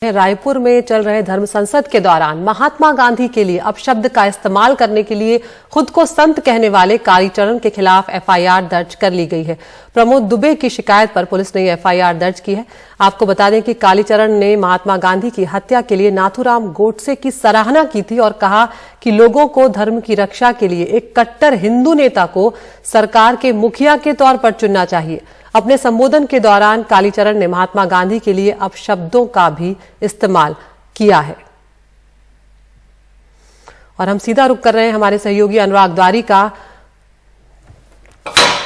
रायपुर में चल रहे धर्म संसद के दौरान महात्मा गांधी के लिए अपशब्द का इस्तेमाल करने के लिए खुद को संत कहने वाले कालीचरण के खिलाफ एफआईआर दर्ज कर ली गई है। प्रमोद दुबे की शिकायत पर पुलिस ने एफआईआर दर्ज की है। आपको बता दें कि कालीचरण ने महात्मा गांधी की हत्या के लिए नाथूराम गोडसे की सराहना की थी और कहा कि लोगों को धर्म की रक्षा के लिए एक कट्टर हिंदू नेता को सरकार के मुखिया के तौर पर चुनना चाहिए। अपने संबोधन के दौरान कालीचरण ने महात्मा गांधी के लिए अपशब्दों का भी इस्तेमाल किया है। और हम सीधा रुख कर रहे हैं हमारे सहयोगी अनुराग द्वारी का।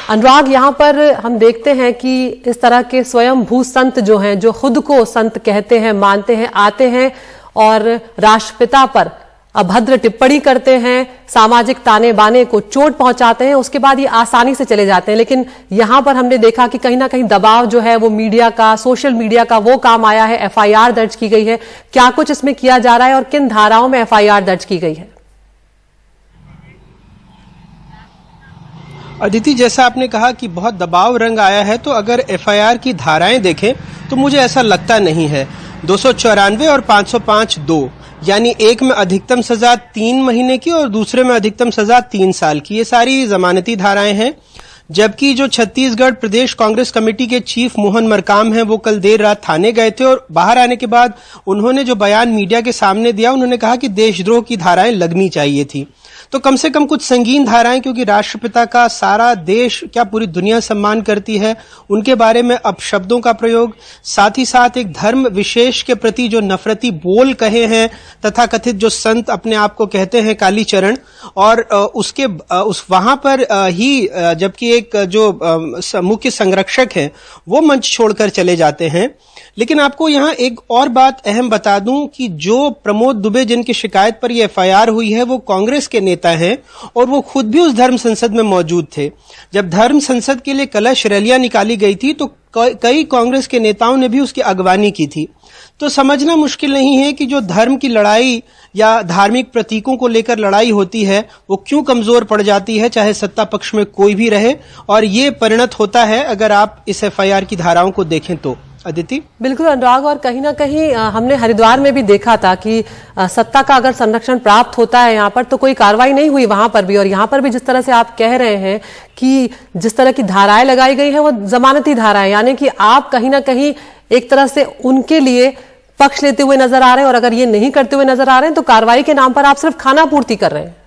अनुराग, यहां पर हम देखते हैं कि इस तरह के स्वयंभू संत जो हैं, जो खुद को संत कहते हैं, मानते हैं, आते हैं और राष्ट्रपिता पर अभद्र टिप्पणी करते हैं, सामाजिक ताने बाने को चोट पहुंचाते हैं, उसके बाद ये आसानी से चले जाते हैं। लेकिन यहां पर हमने देखा कि कहीं ना कहीं दबाव जो है वो मीडिया का, सोशल मीडिया का वो काम आया है। एफआईआर दर्ज की गई है। क्या कुछ इसमें किया जा रहा है और किन धाराओं में एफआईआर दर्ज की गई है? अदिति, जैसा आपने कहा कि बहुत दबाव रंग आया है, तो अगर एफआईआर की धाराएं देखें तो मुझे ऐसा लगता नहीं है। 294 और 505(2) यानी एक में अधिकतम सजा 3 महीने की और दूसरे में अधिकतम सजा 3 साल की, ये सारी जमानती धाराएं हैं। जबकि जो छत्तीसगढ़ प्रदेश कांग्रेस कमेटी के चीफ मोहन मरकाम हैं, वो कल देर रात थाने गए थे और बाहर आने के बाद उन्होंने जो बयान मीडिया के सामने दिया, उन्होंने कहा कि देशद्रोह की धाराएं लगनी चाहिए थी। तो कम से कम कुछ संगीन धाराएं, क्योंकि राष्ट्रपिता का सारा देश, क्या पूरी दुनिया सम्मान करती है, उनके बारे में अपशब्दों का प्रयोग, साथ ही साथ एक धर्म विशेष के प्रति जो नफरती बोल कहे हैं तथा कथित जो संत अपने आप को कहते हैं कालीचरण, और उसके वहां पर ही जबकि एक जो मुख्य संरक्षक है वो मंच छोड़कर चले जाते हैं। लेकिन आपको यहां एक और बात अहम बता दूं कि जो प्रमोद दुबे जिनकी शिकायत पर यह एफआईआर हुई है, वो कांग्रेस के नेता हैं और वो खुद भी उस धर्म संसद में मौजूद थे। जब धर्म संसद के लिए कलश रैलियां निकाली गई थी तो कई कांग्रेस के नेताओं ने भी उसकी अगवानी की थी। तो समझना मुश्किल नहीं है कि जो धर्म की लड़ाई या धार्मिक प्रतीकों को लेकर लड़ाई होती है वो क्यों कमजोर पड़ जाती है, चाहे सत्ता पक्ष में कोई भी रहे, और ये परिणत होता है अगर आप इस एफआईआर की धाराओं को देखें तो। अदिति, बिल्कुल अनुराग, और कहीं ना कहीं हमने हरिद्वार में भी देखा था कि सत्ता का अगर संरक्षण प्राप्त होता है यहाँ पर तो कोई कार्रवाई नहीं हुई वहां पर भी। और यहाँ पर भी जिस तरह से आप कह रहे हैं कि जिस तरह की धाराएं लगाई गई है वो जमानती धाराएं, यानी कि आप कहीं ना कहीं एक तरह से उनके लिए पक्ष लेते हुए नजर आ रहे हैं, और अगर ये नहीं करते हुए नजर आ रहे हैं तो कार्रवाई के नाम पर आप सिर्फ खाना पूर्ति कर रहे हैं।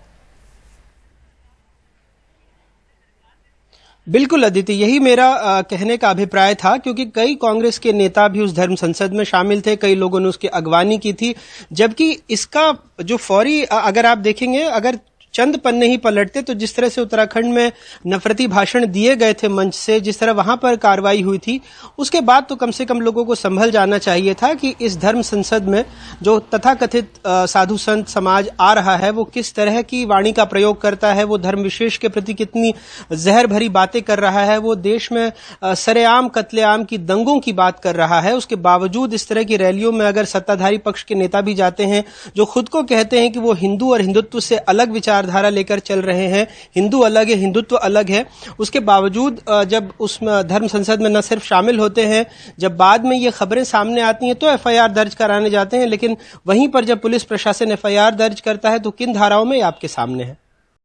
बिल्कुल अदिति, यही मेरा कहने का अभिप्राय था, क्योंकि कई कांग्रेस के नेता भी उस धर्म संसद में शामिल थे, कई लोगों ने उसकी अगवानी की थी। जबकि इसका जो फौरी अगर आप देखेंगे, अगर चंद पन्ने ही पलटते तो जिस तरह से उत्तराखंड में नफरती भाषण दिए गए थे मंच से, जिस तरह वहां पर कार्रवाई हुई थी, उसके बाद तो कम से कम लोगों को संभल जाना चाहिए था कि इस धर्म संसद में जो तथाकथित साधु संत समाज आ रहा है वो किस तरह की वाणी का प्रयोग करता है, वो धर्म विशेष के प्रति कितनी जहर भरी बातें कर रहा है, वो देश में सरेआम कत्लेआम की दंगों की बात कर रहा है। उसके बावजूद इस तरह की रैलियों में अगर सत्ताधारी पक्ष के नेता भी जाते हैं जो खुद को कहते हैं कि वो हिंदू और हिंदुत्व से अलग विचारधारा लेकर चल रहे हैं, हिंदू अलग है, हिंदुत्व अलग है, उसके बावजूद जब उस धर्म संसद में न सिर्फ शामिल होते हैं, जब बाद में ये खबरें सामने आती हैं तो एफआईआर दर्ज कराने जाते हैं। लेकिन वहीं पर जब पुलिस प्रशासन एफआईआर दर्ज करता है तो किन धाराओं में आपके सामने है।